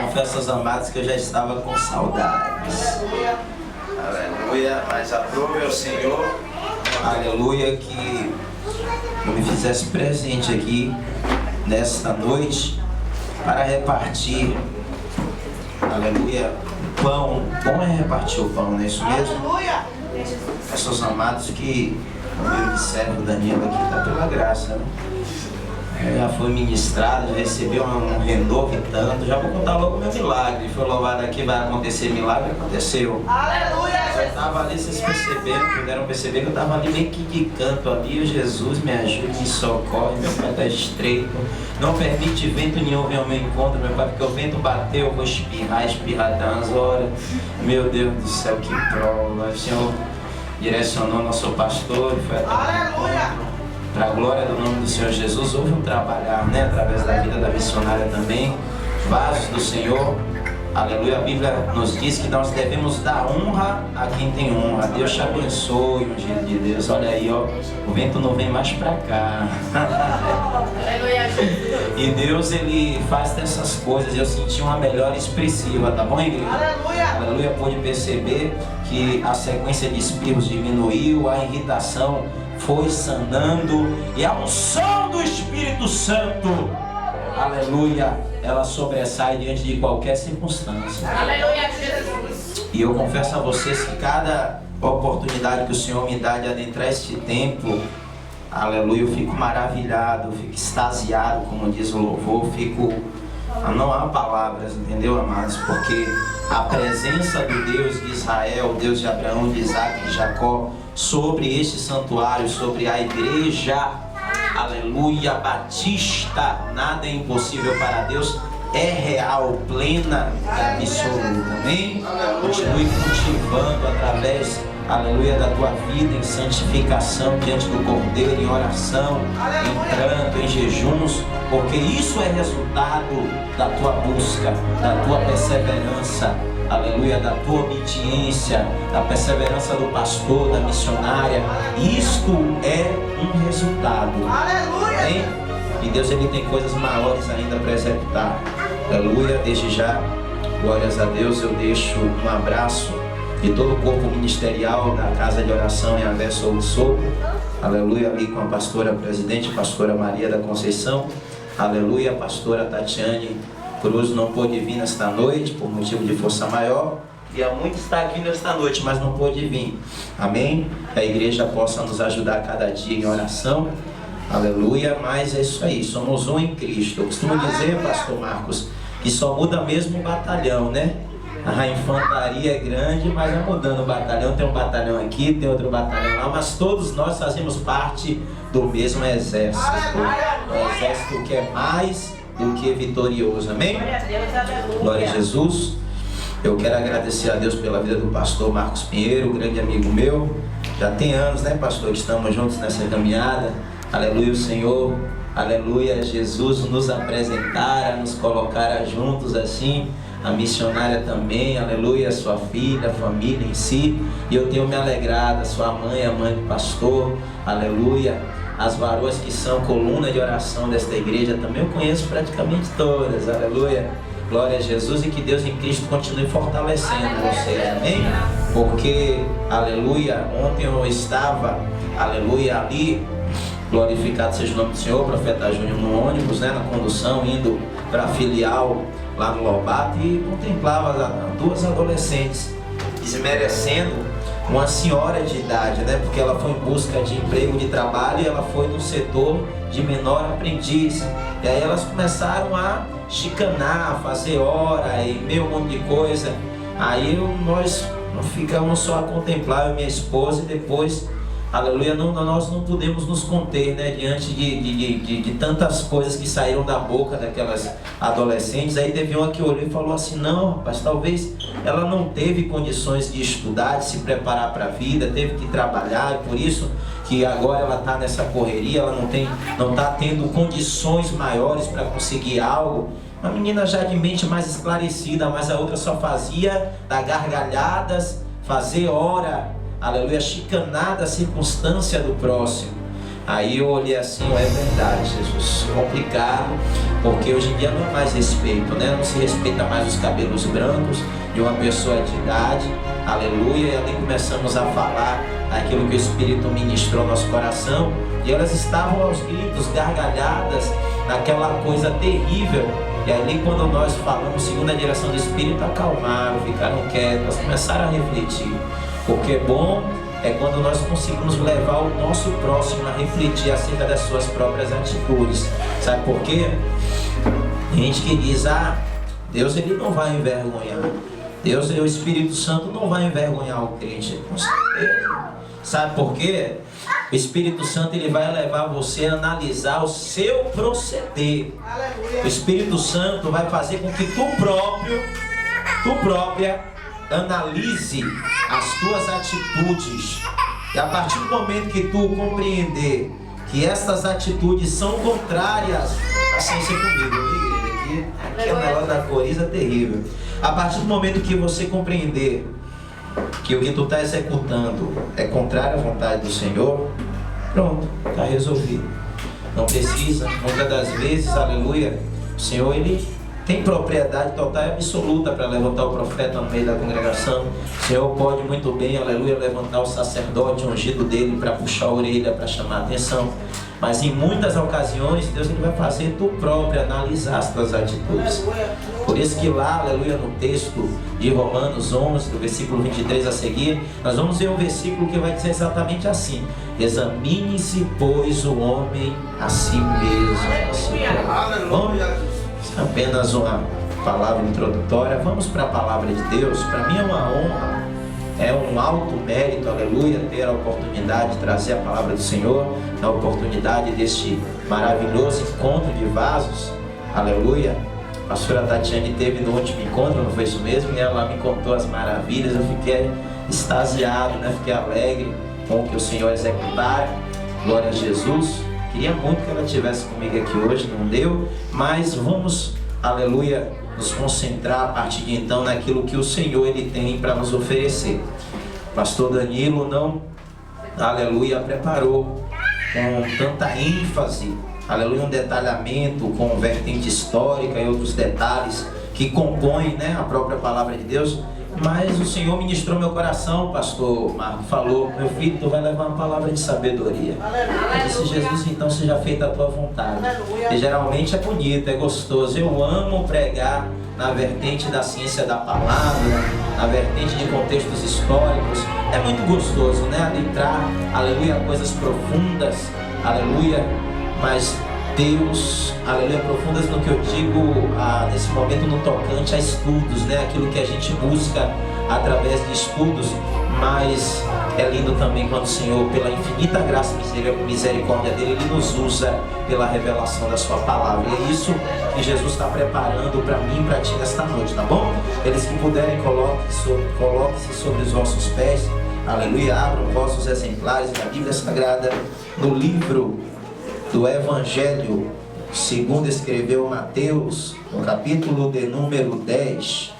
confesso aos amados que eu já estava com saudades. Aleluia, mas aprove ao Senhor, aleluia, que eu me fizesse presente aqui nesta noite para repartir, aleluia, o pão. Bom é repartir o pão, não é isso mesmo? Peço aos amados que o meu servo Danilo aqui está pela graça, né? Já foi ministrado, já recebeu um renovo e tanto. Já vou contar logo o meu milagre. Foi louvado aqui, vai acontecer milagre, aconteceu. Aleluia! Eu estava ali, vocês perceberam, puderam perceber que eu estava ali meio que de canto ali. Jesus me ajude, me socorre, meu pai está estreito. Não permite vento nenhum vir ao meu encontro, meu pai, porque o vento bateu, eu vou espirrar até umas horas. Meu Deus do céu, que prova. O Senhor direcionou nosso pastor e foi até o encontro. Para a glória do nome do Senhor Jesus, houve um trabalhar, né, através da vida da missionária também, vasos do Senhor, aleluia. A Bíblia nos diz que nós devemos dar honra a quem tem honra. Deus te abençoe, ungido de Deus. Olha aí, ó, o vento não vem mais para cá. E Deus, Ele faz dessas coisas. Eu senti uma melhora expressiva, tá bom, igreja? Aleluia. Pude perceber que a sequência de espirros diminuiu, a irritação foi sanando, e a unção do Espírito Santo, aleluia, ela sobressai diante de qualquer circunstância. Aleluia, Jesus. E eu confesso a vocês que cada oportunidade que o Senhor me dá de adentrar este templo, aleluia, eu fico maravilhado, eu fico extasiado, como diz o louvor, não há palavras, entendeu, amados? Porque a presença do Deus de Israel, Deus de Abraão, de Isaac, de Jacó, sobre este santuário, sobre a igreja, aleluia, batista, nada é impossível para Deus, é real, plena e absoluta, amém? Continue cultivando através, aleluia, da tua vida em santificação diante do Cordeiro, em oração, em pranto, em jejuns, porque isso é resultado da tua busca, da tua perseverança, aleluia, da tua obediência, da perseverança do pastor, da missionária. Isto é um resultado, aleluia. E Deus, Ele tem coisas maiores ainda para executar, aleluia. Desde já, glórias a Deus, eu deixo um abraço de todo o corpo ministerial da Casa de Oração em Avé Sou Sopro, aleluia, ali com a pastora presidente, pastora Maria da Conceição, aleluia. A pastora Tatiane Cruz não pôde vir nesta noite por motivo de força maior, e há muito está aqui nesta noite, mas não pôde vir, amém? Que a igreja possa nos ajudar cada dia em oração, aleluia. Mas é isso aí, somos um em Cristo. Eu costumo dizer, pastor Marcos, que só muda mesmo o batalhão, né? A infantaria é grande, mas vai mudando o batalhão. Tem um batalhão aqui, tem outro batalhão lá, mas todos nós fazemos parte do mesmo exército. Um exército que é mais do que vitorioso, amém? Glória a Jesus. Eu quero agradecer a Deus pela vida do pastor Marcos Pinheiro, grande amigo meu. Já tem anos, né, pastor, que estamos juntos nessa caminhada. Aleluia, o Senhor, aleluia, Jesus nos apresentara, nos colocara juntos assim. A missionária também, aleluia, sua filha, a família em si. E eu tenho me alegrado, a sua mãe, a mãe do pastor, aleluia. As varoas que são coluna de oração desta igreja, também eu conheço praticamente todas, aleluia. Glória a Jesus, e que Deus em Cristo continue fortalecendo vocês, amém? Porque, aleluia, ontem eu estava, aleluia, ali, glorificado seja o nome do Senhor, profeta Júnior, no ônibus, né, na condução, indo para a filial lá no Lobato, e contemplava duas adolescentes desmerecendo uma senhora de idade, né? Porque ela foi em busca de emprego, de trabalho, e ela foi no setor de menor aprendiz. E aí elas começaram a chicanar, fazer hora e meio monte de coisa. Aí nós ficamos só a contemplar, eu e minha esposa, e depois, aleluia, nós não podemos nos conter, né? Diante de tantas coisas que saíram da boca daquelas adolescentes. Aí teve uma que olhou e falou assim: não, rapaz, talvez ela não teve condições de estudar, de se preparar para a vida, teve que trabalhar, e por isso que agora ela está nessa correria, ela não está tendo condições maiores para conseguir algo. Uma menina já de mente mais esclarecida, mas a outra só fazia dar gargalhadas, fazer hora, aleluia, chicanar da circunstância do próximo. Aí eu olhei assim, é verdade, Jesus, complicado, porque hoje em dia não é mais respeito, né? Não se respeita mais os cabelos brancos de uma pessoa de idade, aleluia. E ali começamos a falar aquilo que o Espírito ministrou no nosso coração, e elas estavam aos gritos, gargalhadas, naquela coisa terrível. E ali, quando nós falamos segundo a direção do Espírito, acalmaram, ficaram quietas, começaram a refletir. Porque bom é quando nós conseguimos levar o nosso próximo a refletir acerca das suas próprias atitudes. Sabe por quê? Tem gente que diz, Deus ele não vai envergonhar. Deus, o Espírito Santo não vai envergonhar o crente. Com certeza. Sabe por quê? O Espírito Santo ele vai levar você a analisar o seu proceder. O Espírito Santo vai fazer com que tu própria analise as tuas atitudes. E a partir do momento que tu compreender que essas atitudes são contrárias, paciência comigo, igreja, aqui é um negócio da coriza terrível. A partir do momento que você compreender que o que tu está executando é contrário à vontade do Senhor, pronto, está resolvido. Não precisa, muitas das vezes, aleluia, o Senhor ele tem propriedade total e absoluta para levantar o profeta no meio da congregação. O Senhor pode muito bem, aleluia, levantar o sacerdote ungido dele para puxar a orelha, para chamar a atenção. Mas em muitas ocasiões, Deus ele vai fazer tu próprio analisar as tuas atitudes. Por isso que lá, aleluia, no texto de Romanos 11, do versículo 23 a seguir, nós vamos ver um versículo que vai dizer exatamente assim: examine-se, pois, o homem a si mesmo. Bom, apenas uma palavra introdutória. Vamos para a palavra de Deus. Para mim é uma honra, é um alto mérito, aleluia, ter a oportunidade de trazer a palavra do Senhor, na oportunidade deste maravilhoso encontro de vasos, aleluia. A pastora Tatiane teve no último encontro, não foi isso mesmo? E ela me contou as maravilhas, eu fiquei extasiado, né? Fiquei alegre com o que o Senhor executara. Glória a Jesus. Queria muito que ela estivesse comigo aqui hoje, não deu, mas vamos, aleluia, nos concentrar a partir de então naquilo que o Senhor ele tem para nos oferecer. Pastor Danilo não, aleluia, preparou com tanta ênfase, aleluia, um detalhamento com vertente histórica e outros detalhes que compõem, né, a própria palavra de Deus. Mas o Senhor ministrou meu coração, pastor Marco, falou: meu filho, tu vai levar uma palavra de sabedoria. Eu disse: Jesus, então seja feita a tua vontade. E geralmente é bonito, é gostoso. Eu amo pregar na vertente da ciência da palavra, na vertente de contextos históricos. É muito gostoso, né? Adentrar, aleluia, coisas profundas, aleluia, mas Deus, aleluia, profundas no que eu digo nesse momento no tocante a estudos, né? Aquilo que a gente busca através de estudos, mas é lindo também quando o Senhor, pela infinita graça e misericórdia dele, ele nos usa pela revelação da sua palavra. E é isso que Jesus está preparando para mim e para ti nesta noite, tá bom? Eles que puderem, coloquem-se sobre os vossos pés, aleluia, abram vossos exemplares da Bíblia Sagrada no livro do Evangelho segundo escreveu Mateus, no capítulo de número 10.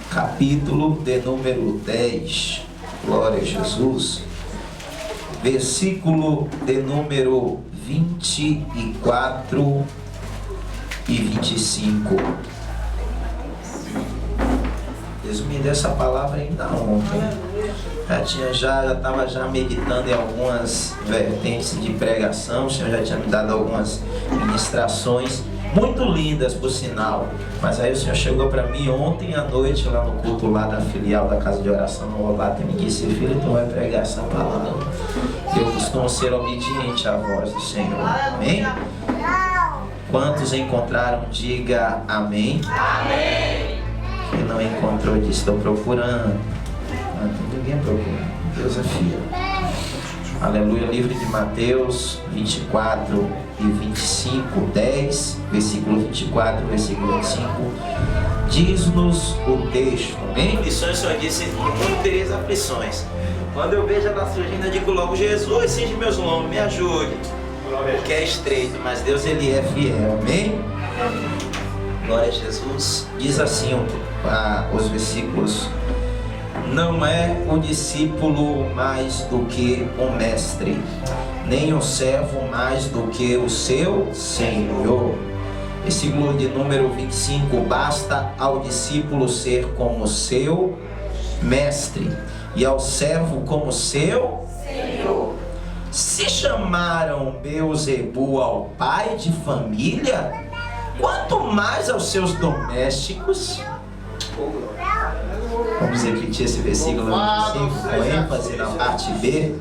Capítulo de número 10. Glória a Jesus. Versículo de número 24 e 25. Deus me deu essa palavra ainda ontem. Já estava meditando em algumas vertentes de pregação. O Senhor já tinha me dado algumas ministrações muito lindas, por sinal. Mas aí o Senhor chegou para mim ontem à noite, lá no culto lá da filial da casa de oração no Lobato, e me disse: filho, tu vai pregar essa palavra. Eu costumo ser obediente à voz do Senhor. Amém? Quantos encontraram, diga amém. Amém. Quem não encontrou, diz: estou procurando. Ninguém procura, Deus é fiel. Aleluia. Livro de Mateus 24 e 25, 10, versículo 24, versículo 25. Diz-nos o texto, amém? Lições, o Senhor disse: muito tereis aflições. Quando eu vejo ela surgindo, eu digo logo: Jesus, cinge meus lombos, me ajude. Porque é estreito, mas Deus ele é fiel, amém? Glória a Jesus. Diz assim os versículos não é o discípulo mais do que o mestre, nem o servo mais do que o seu senhor. Versículo de número 25: basta ao discípulo ser como seu mestre e ao servo como seu senhor. Se chamaram Beelzebu ao pai de família, quanto mais aos seus domésticos. Vamos repetir esse versículo 25 com ênfase na parte B.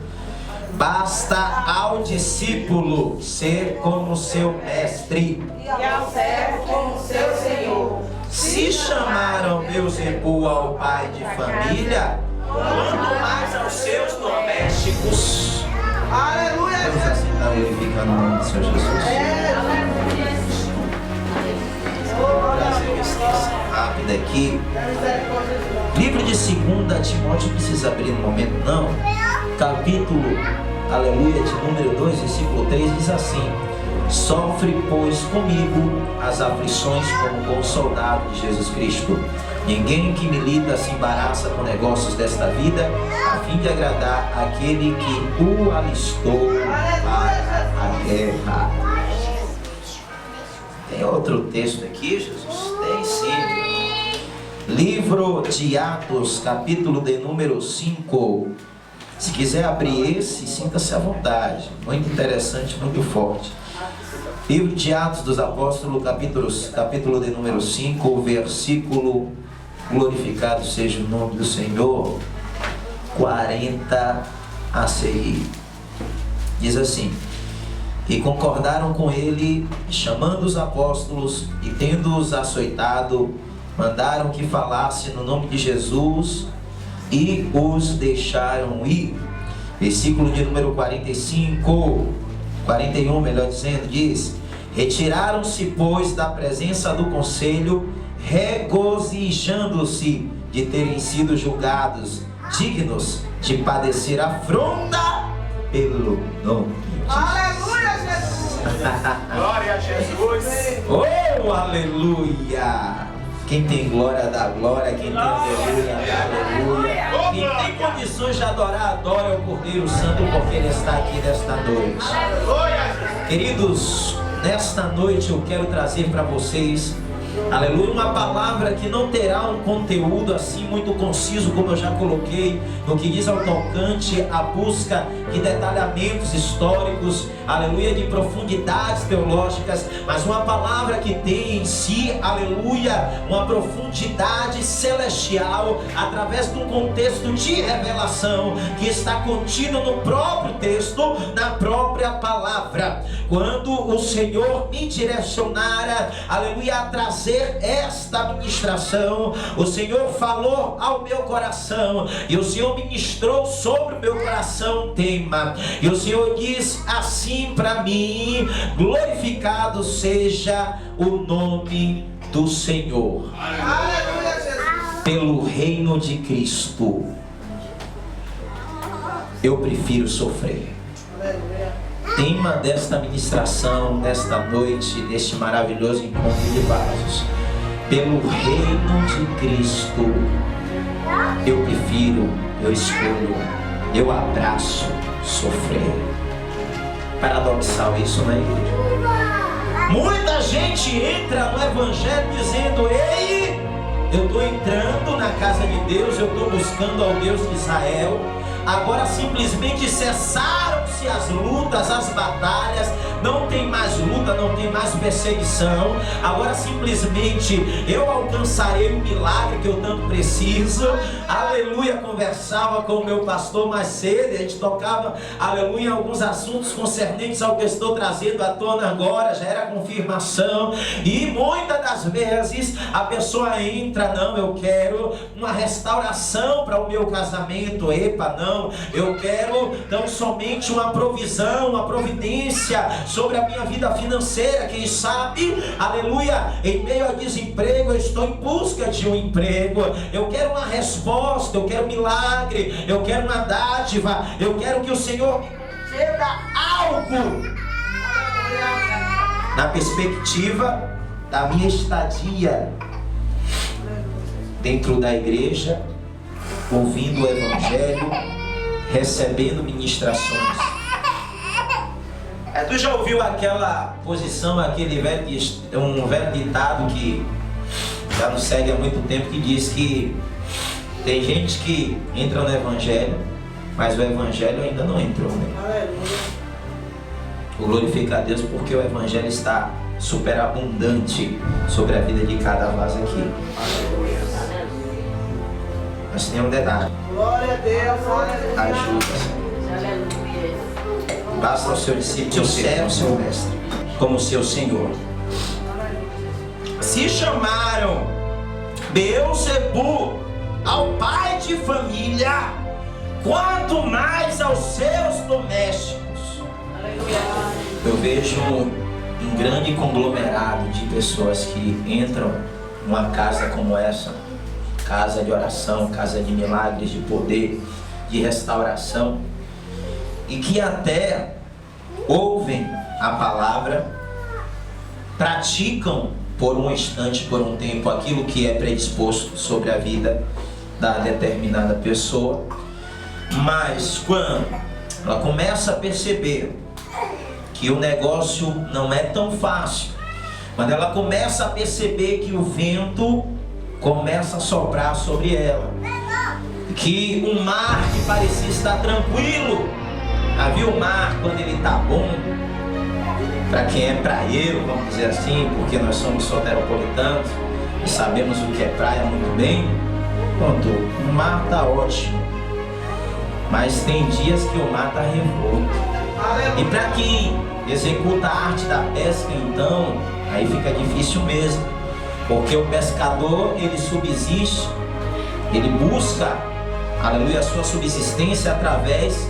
Basta ao discípulo ser como seu mestre e ao servo como seu senhor. Se chamaram Beelzebu ao pai de família, quanto mais aos seus domésticos. Aleluia! Vamos assim estar glorificando o nome do Senhor Jesus. Rápida aqui. Livro de 2 Timóteo, precisa abrir no momento não. Capítulo, aleluia, de número 2, versículo 3, diz assim: sofre, pois, comigo as aflições como bom soldado de Jesus Cristo. Ninguém que milita se embaraça com negócios desta vida, a fim de agradar aquele que o alistou para a guerra. Tem outro texto aqui, Jesus? Tem sim. Livro de Atos, capítulo de número 5. Se quiser abrir esse, sinta-se à vontade. Muito interessante, muito forte. Livro de Atos dos Apóstolos, capítulo de número 5, versículo, glorificado seja o nome do Senhor, 40 a seguir. Diz assim: e concordaram com ele, chamando os apóstolos, e tendo-os açoitado, mandaram que falasse no nome de Jesus, e os deixaram ir. Versículo de número 41, melhor dizendo, diz: retiraram-se, pois, da presença do conselho, regozijando-se de terem sido julgados dignos de padecer afronta pelo nome de Jesus. Aleluia, Jesus! Glória a Jesus! Oh, aleluia! Quem tem glória dá glória, quem tem aleluia dá aleluia. Quem tem condições de adorar, adora o Cordeiro Santo, porque Ele está aqui nesta noite. Queridos, nesta noite eu quero trazer para vocês, aleluia, uma palavra que não terá um conteúdo assim muito conciso, como eu já coloquei, no que diz ao tocante à busca de detalhamentos históricos, aleluia, de profundidades teológicas, mas uma palavra que tem em si, aleluia, uma profundidade celestial, através de um contexto de revelação, que está contido no próprio texto, na própria palavra. Quando o Senhor me direcionara, aleluia, a trazer esta ministração, o Senhor falou ao meu coração, e o Senhor ministrou sobre o meu coração um tema, e o Senhor diz assim para mim: glorificado seja o nome do Senhor. Aleluia, Jesus! Pelo reino de Cristo eu prefiro sofrer. Tema desta ministração, nesta noite, neste maravilhoso encontro de vasos: pelo reino de Cristo eu prefiro, eu escolho, eu abraço sofrer. Paradoxal isso, né, igreja? Muita gente entra no evangelho dizendo: ei, eu estou entrando na casa de Deus, eu estou buscando ao Deus de Israel. Agora simplesmente cessaram-se as lutas, as batalhas, não tem mais luta, não tem mais perseguição. Agora simplesmente eu alcançarei o milagre que eu tanto preciso. Aleluia. Conversava com o meu pastor mais cedo, a gente tocava, aleluia, alguns assuntos concernentes ao que eu estou trazendo à tona agora, já era confirmação. E muitas das vezes a pessoa entra: não, eu quero uma restauração para o meu casamento. Epa, não, eu quero tão somente uma provisão, uma providência sobre a minha vida financeira. Quem sabe, aleluia, em meio ao desemprego eu estou em busca de um emprego. Eu quero uma resposta, eu quero milagre, eu quero uma dádiva, eu quero que o Senhor me conceda algo na perspectiva da minha estadia dentro da igreja, ouvindo o Evangelho, recebendo ministrações. Tu já ouviu aquela posição, um velho ditado que já nos segue há muito tempo, que diz que tem gente que entra no Evangelho, mas o Evangelho ainda não entrou, né? Eu glorifico a Deus porque o Evangelho está superabundante sobre a vida de cada vaso aqui. Mas tem um detalhe. Glória a Deus, glória a Deus. Ajuda. Basta ao seu discípulo ser o seu mestre, como seu Senhor. Se chamaram Beelzebu ao pai de família, quanto mais aos seus domésticos. Eu vejo um grande conglomerado de pessoas que entram numa casa como essa, casa de oração, casa de milagres, de poder, de restauração, e que até ouvem a palavra, praticam por um instante, por um tempo, aquilo que é predisposto sobre a vida da determinada pessoa, mas quando ela começa a perceber que o negócio não é tão fácil, quando ela começa a perceber que o vento começa a soprar sobre ela, que um mar que parecia estar tranquilo, havia o mar quando ele está bom, para quem é praieiro, vamos dizer assim, porque nós somos soteropolitanos e sabemos o que é praia muito bem. Pronto, o mar está ótimo, mas tem dias que o mar está revolto. E para quem executa a arte da pesca, então, aí fica difícil mesmo, porque o pescador, ele subsiste, ele busca, aleluia, a sua subsistência através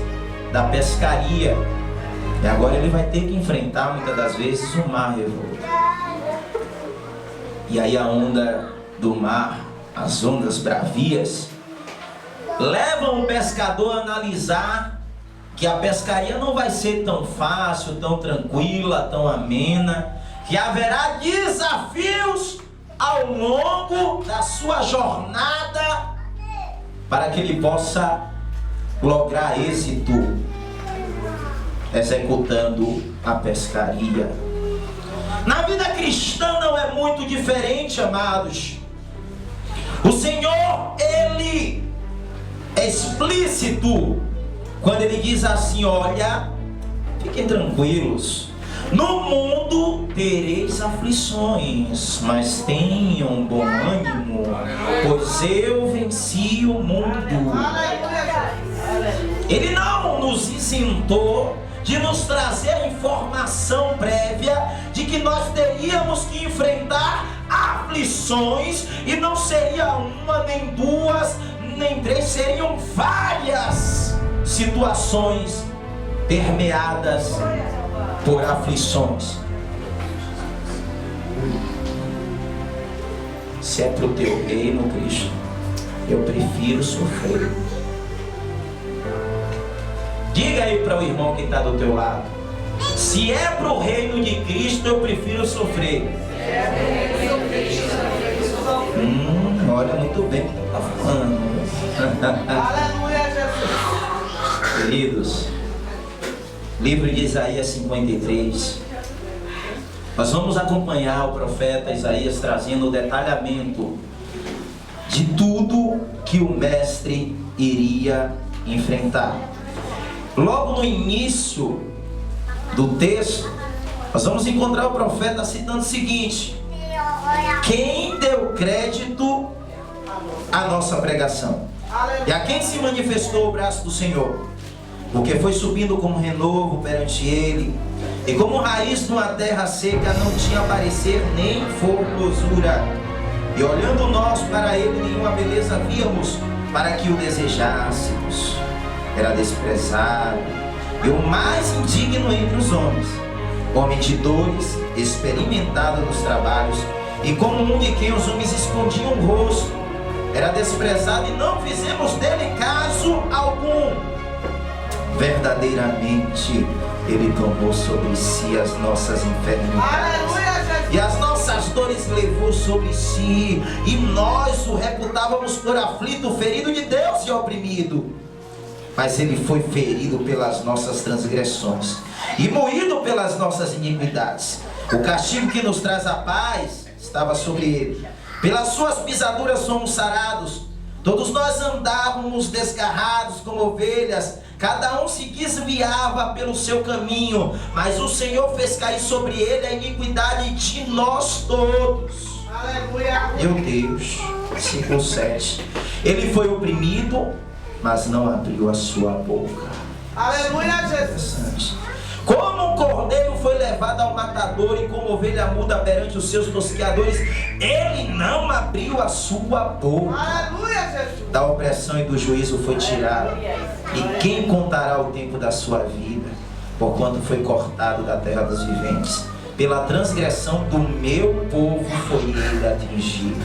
da pescaria. E agora ele vai ter que enfrentar muitas das vezes um mar revolto. E aí a onda do mar, as ondas bravias, levam o pescador a analisar que a pescaria não vai ser tão fácil, tão tranquila, tão amena, que haverá desafios ao longo da sua jornada para que ele possa lograr êxito executando a pescaria. Na vida cristã não é muito diferente, amados. O Senhor, Ele é explícito quando Ele diz assim: olha, fiquem tranquilos, no mundo tereis aflições, mas tenham bom ânimo, pois eu venci o mundo. Ele não nos isentou de nos trazer a informação prévia de que nós teríamos que enfrentar aflições, e não seria uma, nem duas, nem três, seriam várias situações permeadas por aflições. Se é para o teu reino, Cristo, eu prefiro sofrer. Diga aí para o irmão que está do teu lado: se é para o reino de Cristo, eu prefiro sofrer. Olha muito bem o que está falando. Aleluia, Jesus. Queridos, livro de Isaías 53. Nós vamos acompanhar o profeta Isaías trazendo o detalhamento de tudo que o mestre iria enfrentar. Logo no início do texto, nós vamos encontrar o profeta citando o seguinte: quem deu crédito à nossa pregação? E a quem se manifestou o braço do Senhor? Porque foi subindo como renovo perante ele, e como raiz de uma terra seca, não tinha parecer nem formosura. E olhando nós para ele, nenhuma beleza víamos, para que o desejássemos. Era desprezado e o mais indigno entre os homens, homem de dores, experimentado nos trabalhos, e como um de quem os homens escondiam o rosto. Era desprezado e não fizemos dele caso algum. Verdadeiramente ele tomou sobre si as nossas enfermidades e as nossas dores levou sobre si, e nós o reputávamos por aflito, ferido de Deus e oprimido. Mas ele foi ferido pelas nossas transgressões e moído pelas nossas iniquidades. O castigo que nos traz a paz estava sobre ele. Pelas suas pisaduras somos sarados. Todos nós andávamos desgarrados como ovelhas, cada um se desviava pelo seu caminho, mas o Senhor fez cair sobre ele a iniquidade de nós todos. Aleluia. Meu Deus, versículo 7. Ele foi oprimido, mas não abriu a sua boca. Aleluia, Jesus. Como um cordeiro foi levado ao matador, e como ovelha muda perante os seus tosqueadores, ele não abriu a sua boca. Aleluia, Jesus. Da opressão e do juízo foi tirado. E quem contará o tempo da sua vida? Porquanto foi cortado da terra dos viventes. Pela transgressão do meu povo foi ele atingido.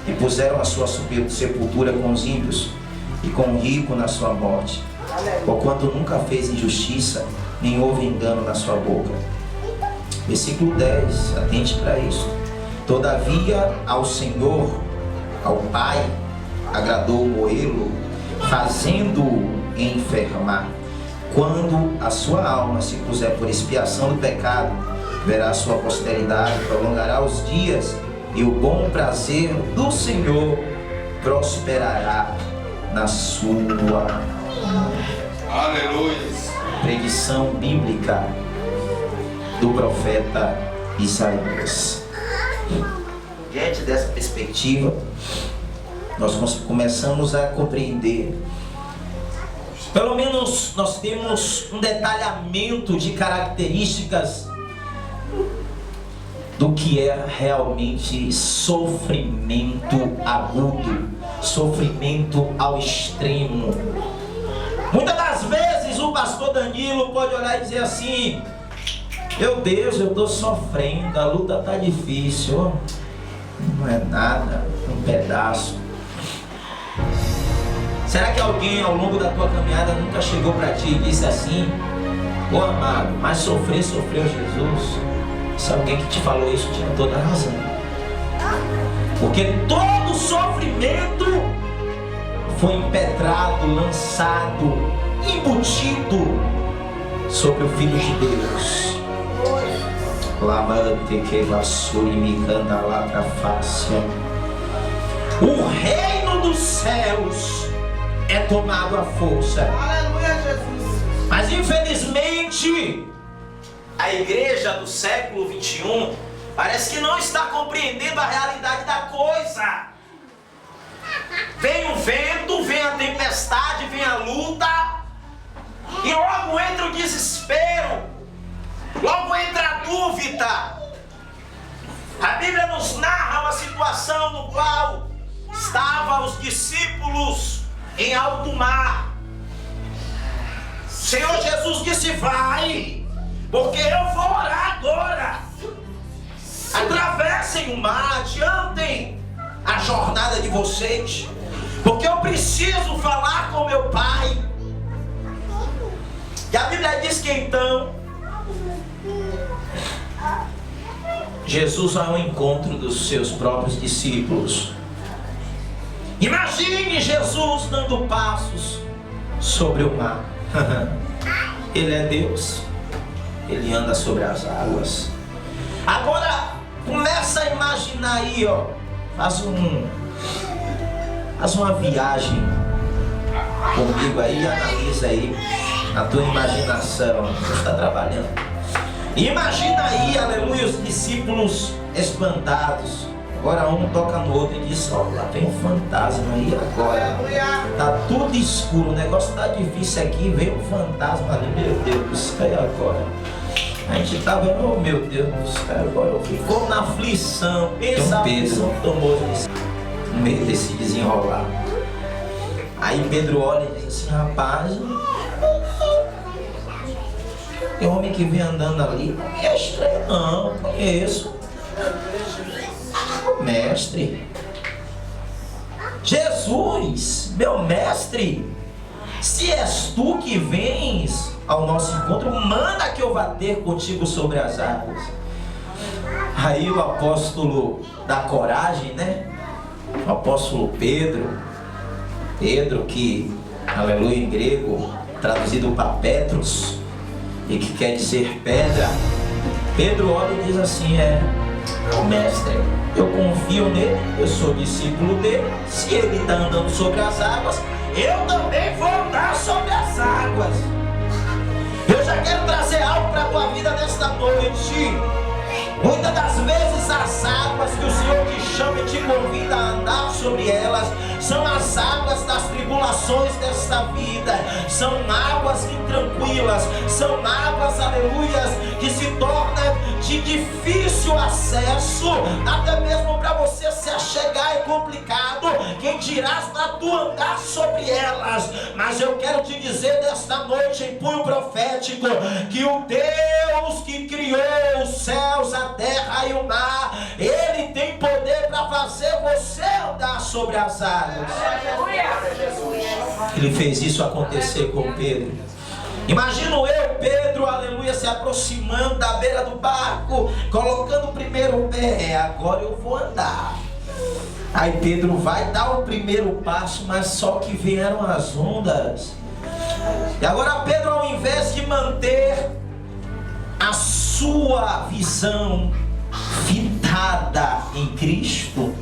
E puseram a sua sepultura com os ímpios, e com o rico na sua morte. Porquanto nunca fez injustiça, nem houve engano na sua boca. Versículo 10, atente para isso. Todavia ao Senhor, ao Pai, agradou moê-lo, fazendo-o enfermar. Quando a sua alma se puser por expiação do pecado, verá a sua posteridade, prolongará os dias, e o bom prazer do Senhor prosperará na sua. Aleluia. Predição bíblica do profeta Isaías. Diante dessa perspectiva, nós começamos a compreender, pelo menos nós temos um detalhamento de características do que é realmente sofrimento agudo, sofrimento ao extremo. Muitas das vezes o pastor Danilo pode olhar e dizer assim: meu Deus, eu estou sofrendo, a luta está difícil. Não é nada, um pedaço. Será que alguém ao longo da tua caminhada nunca chegou para ti e disse assim: ô amado, mas sofreu Jesus? Se alguém que te falou isso tinha toda a razão. Porque todo sofrimento foi impetrado, lançado, embutido sobre o Filho de Deus. Lamante que vassuri me canta lá pra face. O reino dos céus é tomado à força. Aleluia, Jesus. Mas infelizmente a igreja do século 21 parece que não está compreendendo a realidade da coisa. Vem o vento, vem a tempestade, vem a luta, e logo entra o desespero, logo entra a dúvida. A Bíblia nos narra uma situação no qual estavam os discípulos em alto mar. O Senhor Jesus disse: vai, porque eu vou orar agora. Atravessem o mar, adiantem a jornada de vocês, porque eu preciso falar com meu Pai. E a Bíblia diz que então Jesus vai ao encontro dos seus próprios discípulos. Imagine Jesus dando passos sobre o mar. Ele é Deus, Ele anda sobre as águas. Agora começa a imaginar aí, ó. Faz uma viagem comigo aí, analisa aí a tua imaginação. Você está trabalhando. Imagina aí, aleluia, os discípulos espantados. Agora um toca no outro e diz: ó, lá tem um fantasma aí agora. Tá tudo escuro, o negócio tá difícil aqui, veio um fantasma ali, meu Deus do céu, e agora? A gente tá vendo, oh meu Deus do céu, agora ficou na aflição. Pensa a aflição tomou no meio desse desenrolar. Aí Pedro olha e diz assim: rapaz, tem um homem que vem andando ali, não é estranho não, conheço. Mestre, Jesus, meu mestre, se és tu que vens ao nosso encontro, manda que eu vá ter contigo sobre as águas. Aí o apóstolo da coragem, né? O apóstolo Pedro, que, aleluia, em grego, traduzido para Petros, e que quer dizer pedra. Pedro olha e diz assim: mestre, eu confio nele, eu sou discípulo dele. Se ele está andando sobre as águas, eu também vou andar sobre as águas. Eu já quero trazer algo para a tua vida nesta noite. Muitas das vezes as águas que o Senhor te chama e te convida a andar sobre elas são as águas das tribulações desta vida. São águas intranquilas, são águas, aleluias, que se tornam de difícil acesso. Até mesmo para você se achegar é complicado, quem dirás para tu andar sobre elas. Mas eu quero te dizer nesta noite em punho profético que o Deus que criou os céus, a terra e o mar, Ele tem poder para fazer você andar sobre as águas. Ele fez isso acontecer com Pedro. Imagino eu, Pedro, aleluia, se aproximando da beira do barco, colocando o primeiro pé. Agora eu vou andar. Aí Pedro vai dar o primeiro passo, mas só que vieram as ondas. E agora Pedro, ao invés de manter a sua visão fitada em Cristo,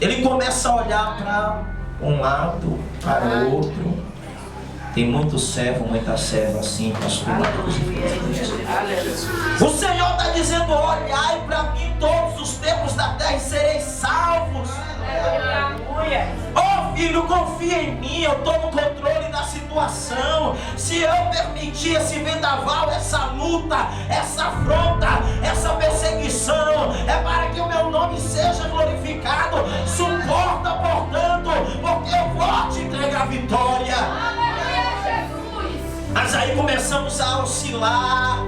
ele começa a olhar para um lado, para o outro. Tem muito servo, muita serva assim, pastor. O Senhor está dizendo: olhai para mim todos os tempos da terra e sereis salvos. Oh filho, confia em mim, eu estou no controle da situação. Se eu permitir esse vendaval, essa luta, essa afronta, essa perseguição, é para que o meu nome seja glorificado. Suporta, portanto, porque eu vou te entregar a vitória. Mas aí começamos a oscilar.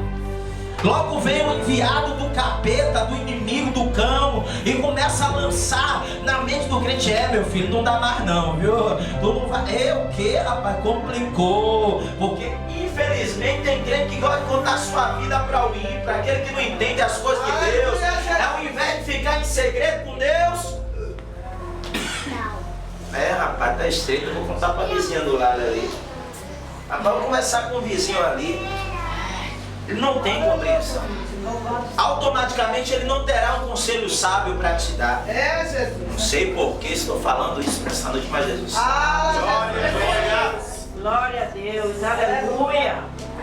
Logo vem o enviado do capeta, do inimigo, do cão, e começa a lançar na mente do crente: meu filho, não dá mais não, viu? Tu não vai. O que, rapaz? Complicou. Porque infelizmente tem crente que gosta de contar sua vida para o ímpio, para aquele que não entende as coisas de Deus. Ao invés de ficar em segredo com Deus, rapaz, tá estreito, eu vou contar para a vizinha do lado ali. Rapaz, vou conversar com o vizinho ali. Ele não tem compreensão. Automaticamente ele não terá um conselho sábio para te dar. Jesus. Não sei por que estou falando isso nessa noite, mas Jesus. Glória a Deus, aleluia.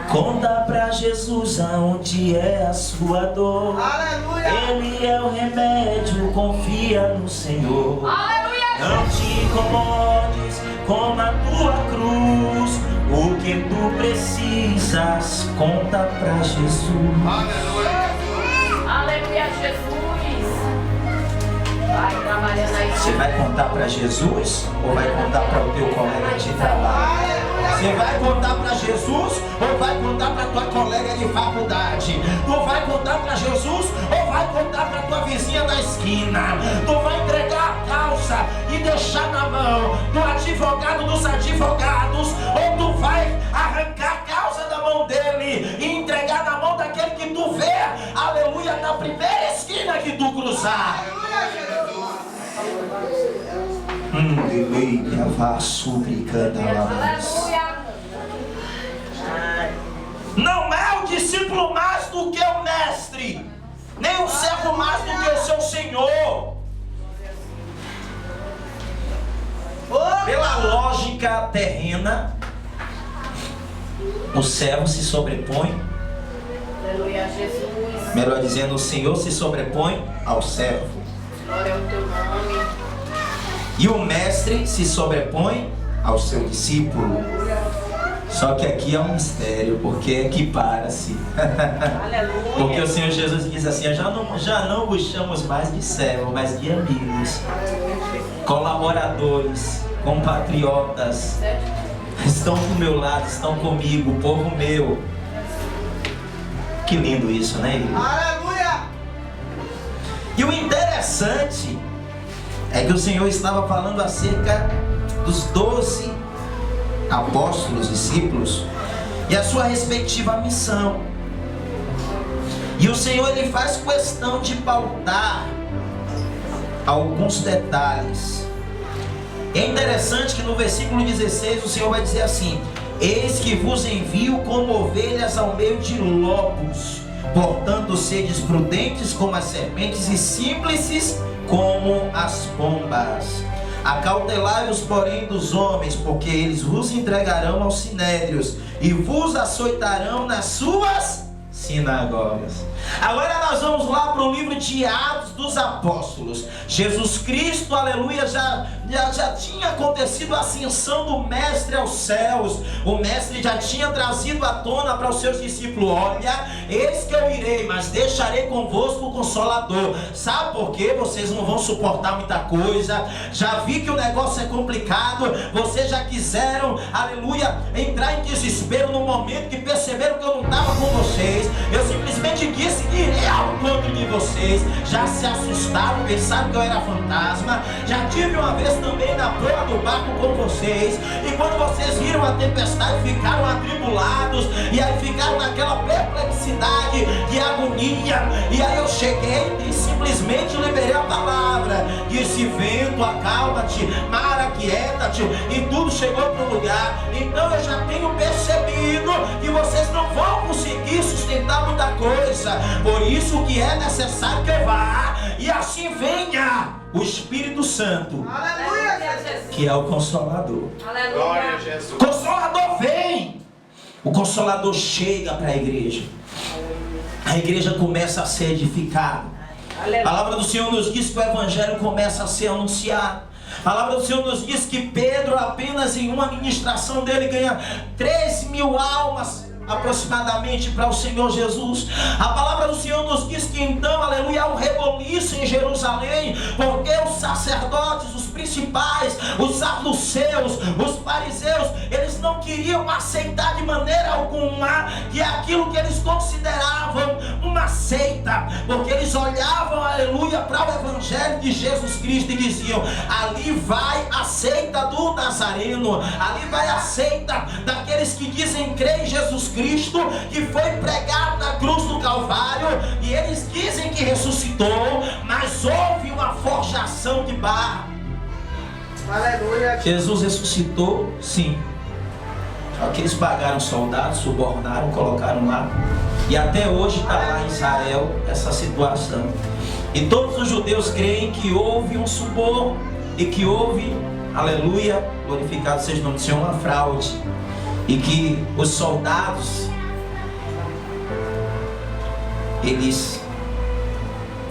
Conta pra Jesus aonde é a sua dor. Aleluia. Ele é o remédio, confia no Senhor. Aleluia. Não te incomodes com a tua cruz. O que tu precisas, conta pra Jesus. Aleluia, Jesus. Vai trabalhando aí. Você vai contar pra Jesus ou vai contar para o teu colega de trabalho? Você vai contar para Jesus ou vai contar para tua colega de faculdade? Tu vai contar para Jesus ou vai contar para tua vizinha da esquina? Tu vai entregar a causa e deixar na mão do advogado dos advogados, ou tu vai arrancar a causa da mão dele e entregar na mão daquele que tu vê, aleluia, na primeira esquina que tu cruzar? Não é o discípulo mais do que o mestre, nem o servo mais do que o seu senhor. Pela lógica terrena, o servo se sobrepõe, Aleluia, Jesus. melhor dizendo, o Senhor se sobrepõe ao servo. Glória ao teu nome. E o mestre se sobrepõe ao seu discípulo. Só que aqui é um mistério, porque equipara-se. Aleluia. Porque o Senhor Jesus diz assim: já não vos chamamos mais de servo, mas de amigos, colaboradores, compatriotas. Estão do meu lado, estão comigo, povo meu. Que lindo isso, né, igreja? Aleluia. E o interessante é que o Senhor estava falando acerca dos 12 apóstolos, discípulos, e a sua respectiva missão. E o Senhor, ele faz questão de pautar alguns detalhes. É interessante que no versículo 16 o Senhor vai dizer assim: eis que vos envio como ovelhas ao meio de lobos, portanto sedes prudentes como as serpentes e simples como as pombas. Acautelai-vos, porém, dos homens, porque eles vos entregarão aos sinédrios e vos açoitarão nas suas sinagogas. Agora nós vamos lá para o livro de Atos dos Apóstolos. Jesus Cristo, aleluia, já tinha acontecido a ascensão do Mestre aos céus. O Mestre já tinha trazido à tona para os seus discípulos: olha, eis que eu irei, mas deixarei convosco o Consolador. Sabe por quê? Vocês não vão suportar muita coisa. Já vi que o negócio é complicado. Vocês já quiseram, aleluia, entrar em desespero no momento que perceberam que eu não estava com vocês. Eu simplesmente disse que iria ao encontro de vocês. Já se assustaram, pensaram que eu era fantasma. Já tive uma vez também na proa do barco com vocês, e quando vocês viram a tempestade ficaram atribulados, e aí ficaram naquela perplexidade de agonia. E aí eu cheguei e simplesmente liberei a palavra, disse: vento, acalma-te, mar, aquieta-te, e tudo chegou para o lugar. Então eu já tenho percebido que vocês não vão conseguir sustentar muita coisa, por isso que é necessário que eu vá, e assim venha o Espírito Santo. Aleluia, Jesus. Que é o Consolador. Glória a Jesus. O Consolador vem. O Consolador chega para a igreja. A igreja começa a ser edificada. A palavra do Senhor nos diz que o Evangelho começa a ser anunciado. A palavra do Senhor nos diz que Pedro, apenas em uma ministração dele, ganha 3.000 almas aproximadamente para o Senhor Jesus. A palavra do Senhor nos diz que então, aleluia, há um reboliço em Jerusalém, porque os sacerdotes, os principais, os saduceus, os fariseus, eles não queriam aceitar de maneira alguma que aquilo que eles consideravam uma seita, porque eles olhavam, aleluia, para o Evangelho de Jesus Cristo e diziam: ali vai a seita do Nazareno, ali vai a seita daqueles que dizem crer em Jesus Cristo, que foi pregado na cruz do Calvário, e eles dizem que ressuscitou, mas houve uma forjação de barra. Aleluia. Jesus ressuscitou, sim. Só que eles pagaram soldados, subornaram, colocaram lá. E até hoje está lá em Israel essa situação. E todos os judeus creem que houve um suborno e que houve, aleluia, glorificado seja o nome do Senhor, uma fraude. E que os soldados, eles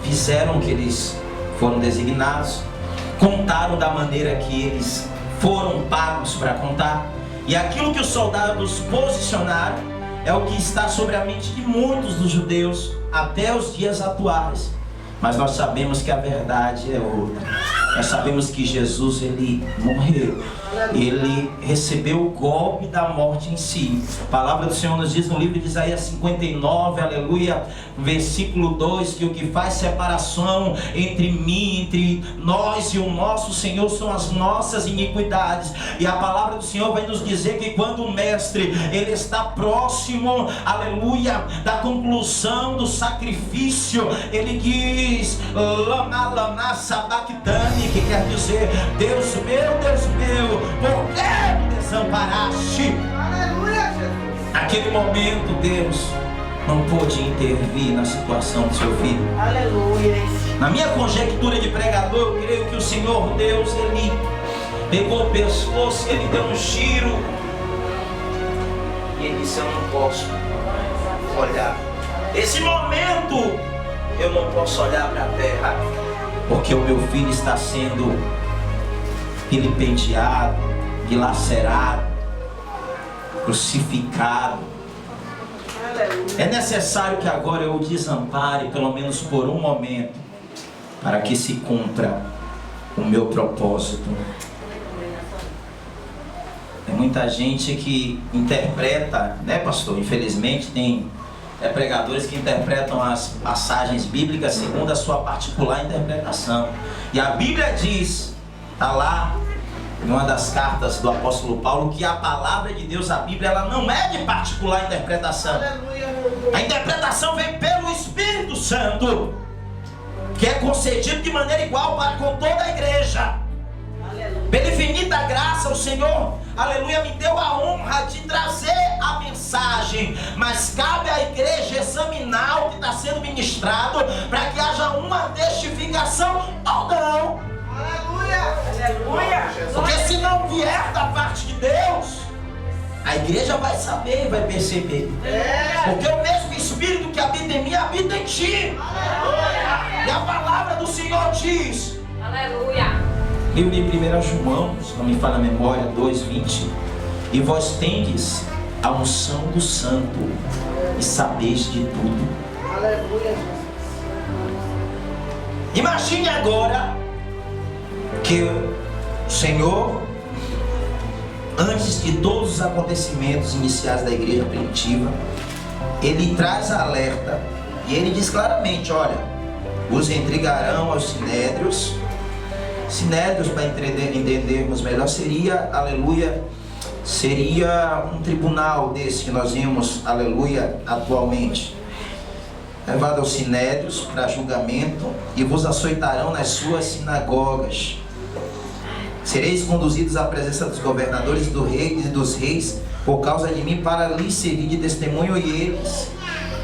fizeram o que eles foram designados, contaram da maneira que eles foram pagos para contar, e aquilo que os soldados posicionaram é o que está sobre a mente de muitos dos judeus até os dias atuais. Mas nós sabemos que a verdade é outra. Nós sabemos que Jesus, ele morreu, ele recebeu o golpe da morte em si. A palavra do Senhor nos diz no livro de Isaías 59, aleluia, versículo 2, que o que faz separação entre mim, entre nós e o nosso Senhor, são as nossas iniquidades. E a palavra do Senhor vai nos dizer que quando o Mestre, ele está próximo, aleluia, da conclusão do sacrifício, ele diz: lama, lama, sabactane, que quer dizer: Deus meu, por que me desamparaste? Aleluia, Jesus. Naquele momento, Deus não pôde intervir na situação do seu filho. Aleluia. Na minha conjectura de pregador, eu creio que o Senhor Deus, ele pegou o pescoço, ele deu um giro e ele disse: eu não posso olhar. Esse momento eu não posso olhar para a terra, porque o meu filho está sendo vilipendiado, dilacerado, crucificado. É necessário que agora eu o desampare, pelo menos por um momento, para que se cumpra o meu propósito. Tem muita gente que interpreta, né, pastor? Infelizmente tem pregadores que interpretam as passagens bíblicas segundo a sua particular interpretação. E a Bíblia diz, está lá em uma das cartas do apóstolo Paulo, que a palavra de Deus, a Bíblia, ela não é de particular interpretação. Aleluia. A interpretação vem pelo Espírito Santo, que é concedido de maneira igual para com toda a igreja. Pela infinita graça, o Senhor, aleluia, me deu a honra de trazer a mensagem, mas cabe à igreja examinar o que está sendo ministrado, para que haja uma testificação ou não. Aleluia. Porque se não vier da parte de Deus, a igreja vai saber e vai perceber. Porque o mesmo Espírito que habita em mim, habita em ti. E a palavra do Senhor diz, Aleluia. livro de 1 João, se não me falha a memória, 2:20, e vós tendes a unção do Santo e sabeis de tudo. Aleluia. Imagine agora que o Senhor, antes de todos os acontecimentos iniciais da igreja primitiva, Ele traz alerta e Ele diz claramente, olha, os entregarão aos sinédrios. Sinédrios, para entendermos melhor, seria, aleluia, seria um tribunal desse que nós vimos, aleluia, atualmente. Levado aos sinédrios para julgamento, e vos açoitarão nas suas sinagogas. Sereis conduzidos à presença dos governadores do rei e dos reis, por causa de mim, para lhes servir de testemunho e eles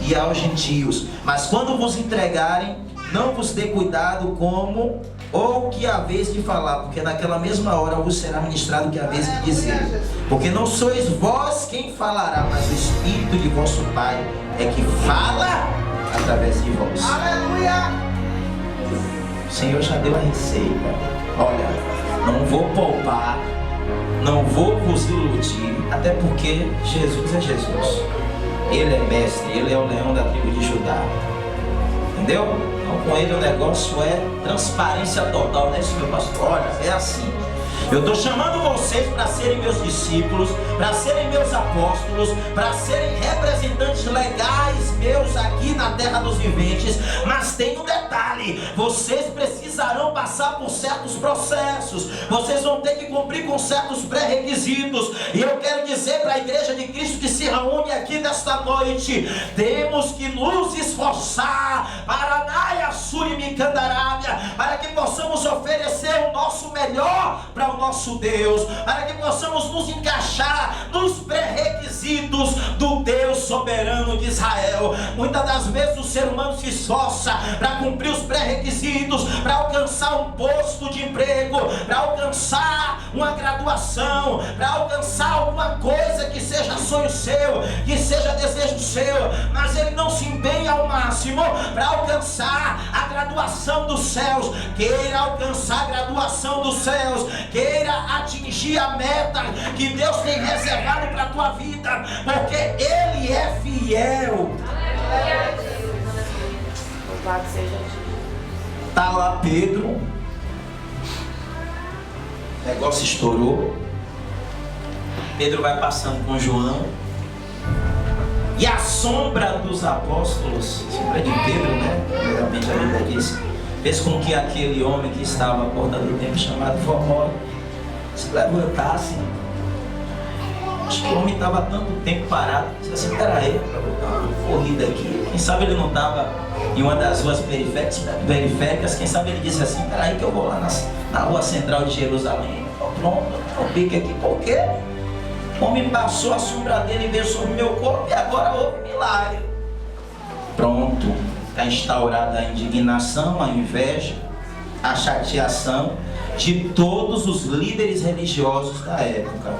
e aos gentios. Mas quando vos entregarem, não vos dê cuidado como ou que haveis de falar, porque naquela mesma hora vos será ministrado que haveis de dizer. Porque não sois vós quem falará, mas o Espírito de vosso Pai é que fala através de vós. Aleluia. O Senhor já deu a receita. Olha, não vou poupar, não vou vos iludir, até porque Jesus é Jesus. Ele é mestre, Ele é o leão da tribo de Judá. Entendeu? Então com Ele o negócio é transparência total, né, meu pastor? Olha, é assim. Eu estou chamando vocês para serem meus discípulos, para serem meus apóstolos, para serem representantes legais meus aqui na terra dos viventes. Mas tem um detalhe: vocês precisarão passar por certos processos, vocês vão ter que cumprir com certos pré-requisitos. E eu quero dizer para a igreja de Cristo que se reúne aqui nesta noite: temos que nos esforçar para para que possamos oferecer o nosso melhor para o nosso Deus, para que possamos nos encaixar nos pré-requisitos do Deus soberano de Israel. Muitas das vezes o ser humano se esforça para cumprir os pré-requisitos, para alcançar um posto de emprego, para alcançar uma graduação, para alcançar alguma coisa que seja sonho seu, que seja desejo seu, mas ele não se empenha ao máximo para alcançar a graduação dos céus. Queira alcançar a graduação dos céus, queira atingir a meta que Deus tem reservado para a tua vida, porque Ele é fiel. Louvado seja Jesus. Está lá Pedro, o negócio estourou. Pedro vai passando com João, e a sombra dos apóstolos, sombra de Pedro, né? Primeiramente a Bíblia diz, fez com que aquele homem que estava à porta do templo, chamado Formosa, se levantasse. Acho que o homem estava tanto tempo parado, disse assim: peraí, para botar uma corrida aqui. Quem sabe ele não estava em uma das ruas periféricas, quem sabe ele disse assim: peraí que eu vou lá na rua central de Jerusalém. Pronto, eu pique aqui, porque o homem passou, a sombra dele veio sobre o meu corpo e agora houve milagre. Pronto, está instaurada a indignação, a inveja, a chateação de todos os líderes religiosos da época.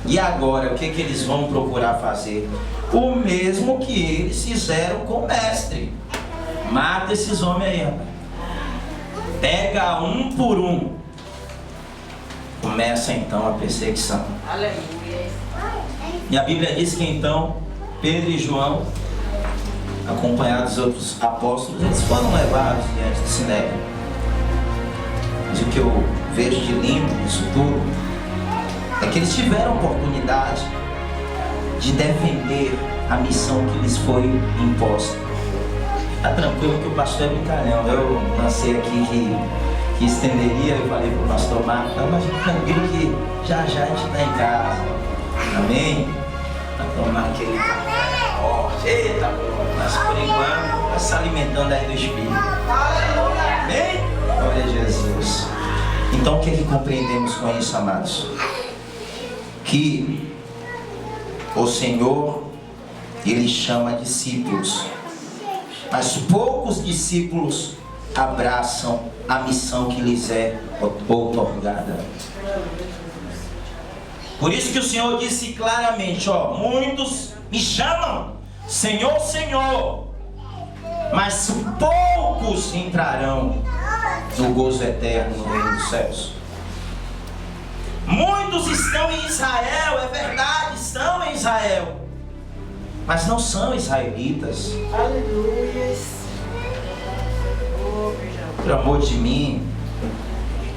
E agora, o que eles vão procurar fazer? O mesmo que eles fizeram com o mestre. Mata esses homens aí, rapaz. Pega um por um. Começa então a perseguição. Aleluia. E a Bíblia diz que então Pedro e João, acompanhados dos outros apóstolos, eles foram levados diante do Sinédrio. Mas o que eu vejo de lindo nisso tudo é que eles tiveram oportunidade de defender a missão que lhes foi imposta. Tá tranquilo que o pastor é brincalhão. Eu lancei aqui que estenderia, eu falei pro pastor Marco, tá, mas tranquilo que já a gente está em casa. Amém? Para tomar aquele café forte. Eita, mas Vai se alimentando aí do Espírito. Aleluia. Amém? Glória a Jesus. Então o que é que compreendemos com isso, amados? Que o Senhor, Ele chama discípulos, mas poucos discípulos abraçam a missão que lhes é outorgada. Por isso que o Senhor disse claramente, muitos me chamam Senhor, Senhor, mas poucos entrarão no gozo eterno no reino dos céus. Muitos estão em Israel, é verdade, estão em Israel, mas não são israelitas. Aleluia. Por amor de mim,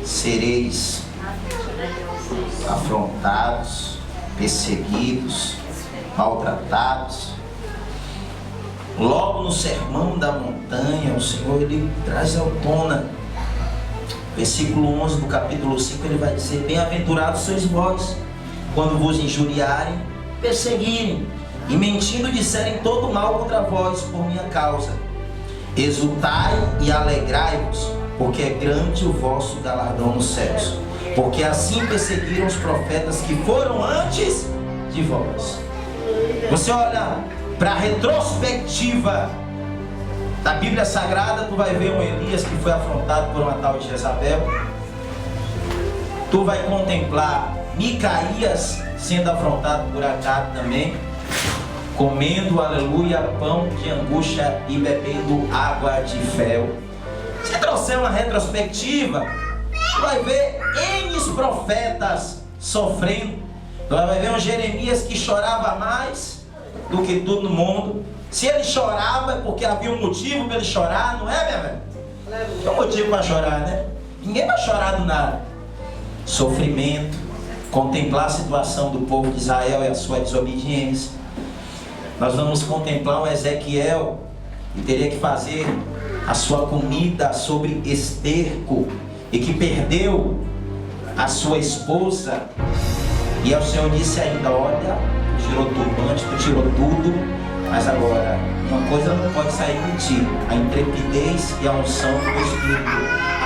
sereis afrontados, perseguidos, maltratados. Logo no sermão da montanha, o Senhor, Ele traz à tona, versículo 11 do capítulo 5, Ele vai dizer: bem-aventurados sois vós, quando vos injuriarem, perseguirem, e mentindo disserem todo mal contra vós por minha causa. Exultai e alegrai-vos, porque é grande o vosso galardão nos céus, porque assim perseguiram os profetas que foram antes de vós. Você olha para a retrospectiva da Bíblia Sagrada, tu vai ver um Elias que foi afrontado por uma tal de Jezabel. Tu vai contemplar Micaías sendo afrontado por Acabe também, comendo, aleluia, pão de angústia e bebendo água de fel. Se trouxer uma retrospectiva, tu vai ver N profetas sofrendo. Tu vai ver um Jeremias que chorava mais do que tudo no mundo. Se ele chorava é porque havia um motivo para ele chorar, não é, minha velha? Tem um motivo para chorar, né? Ninguém vai chorar do nada. Sofrimento, contemplar a situação do povo de Israel e a sua desobediência. Nós vamos contemplar um Ezequiel que teria que fazer a sua comida sobre esterco e que perdeu a sua esposa. E o Senhor disse ainda: olha, tu tirou o turbante, tu tirou tudo, mas agora uma coisa não pode sair de ti: a intrepidez e a unção do Espírito.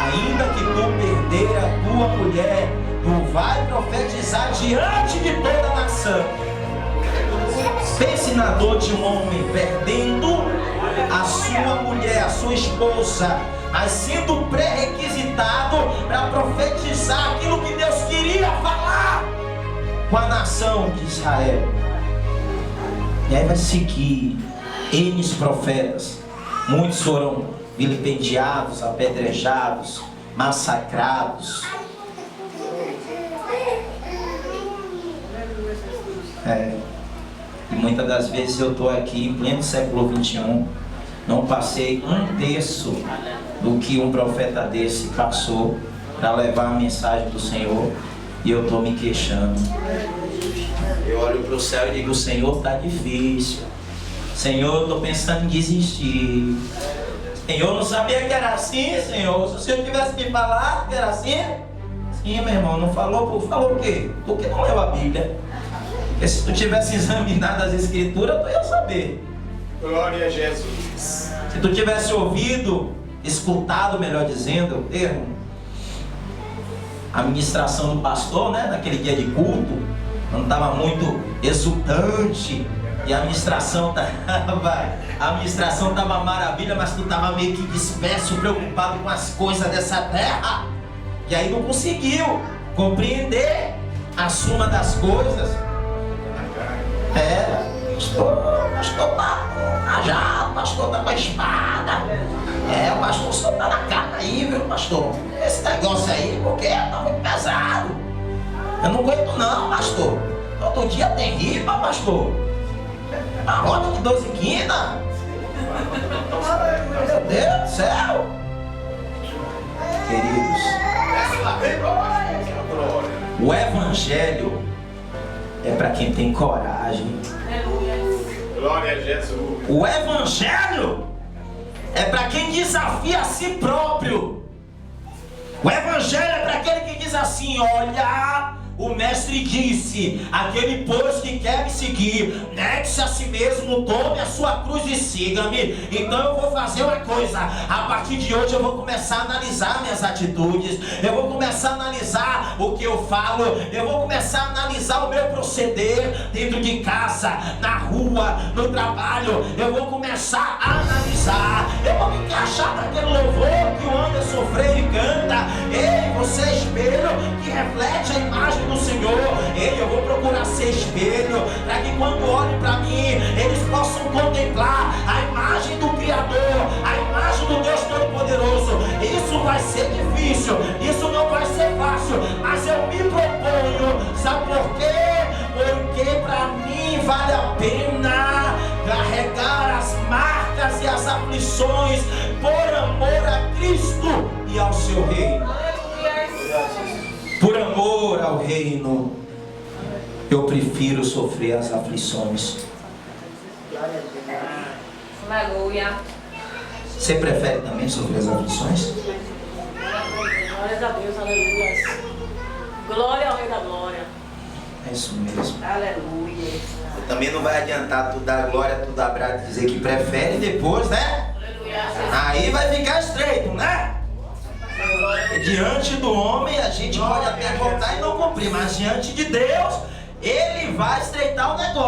Ainda que tu perder a tua mulher, tu vai profetizar diante de toda a nação. Pense na dor de um homem perdendo a sua mulher, a sua esposa, mas sendo pré-requisitado para profetizar aquilo que Deus queria falar com a nação de Israel. E aí vai seguir N profetas. Muitos foram vilipendiados, apedrejados, massacrados. E muitas das vezes eu estou aqui em pleno século XXI, não passei um terço do que um profeta desse passou para levar a mensagem do Senhor, e eu estou me queixando. Eu olho para o céu e digo: Senhor, está difícil. Senhor, eu estou pensando em desistir. Senhor, não sabia que era assim, Senhor. Se o Senhor tivesse me falado que era assim. Sim, meu irmão, não falou, falou o quê? Porque não leu a Bíblia. Porque se tu tivesse examinado as Escrituras, tu ia saber. Glória a Jesus. Se tu tivesse ouvido, escutado, melhor dizendo, o termo, a ministração do pastor, né, naquele dia de culto, não estava muito exultante, e a ministração estava maravilha, mas tu estava meio que disperso, preocupado com as coisas dessa terra, e aí não conseguiu compreender a suma das coisas. Pastor tá com cajado, pastor tá com a espada. O pastor só tá na carne aí, viu, pastor? Esse negócio aí, porque tá muito pesado. Eu não aguento não, pastor. Todo dia tem ripa, pastor. A rota de 12 quinas. Meu Deus do céu. Queridos, o Evangelho é para quem tem coragem. Glória a Jesus. O Evangelho é para quem desafia a si próprio. O Evangelho é para aquele que diz assim: olha, O mestre disse: aquele pois que quer me seguir, negue-se a si mesmo, tome a sua cruz e siga-me. Então eu vou fazer uma coisa: a partir de hoje eu vou começar a analisar minhas atitudes, eu vou começar a analisar o que eu falo, eu vou começar a analisar o meu proceder dentro de casa, na rua, no trabalho. Eu vou começar a analisar, eu vou me encaixar naquele louvor que o Anderson Freire canta: ei, você é espelho que reflete a imagem do Senhor. Ei, eu vou procurar ser espelho, para que quando olhem para mim, eles possam contemplar a imagem do Criador, a imagem do Deus Todo-Poderoso. Isso vai ser difícil, isso não vai ser fácil, mas eu me proponho. Sabe por quê? Porque para mim vale a pena carregar as marcas e as aflições por amor a Cristo e ao seu reino. Por amor ao reino, eu prefiro sofrer as aflições. Aleluia. Você prefere também sofrer as aflições? Glória a Deus, aleluia. Glória ao Rei da Glória. É isso mesmo. Aleluia. Também não vai adiantar tu dar glória, tu dar brado, dizer que prefere depois, né? Aí vai ficar estreito, né? Diante do homem a gente pode até voltar e não cumprir, mas diante de Deus Ele vai estreitar o negócio.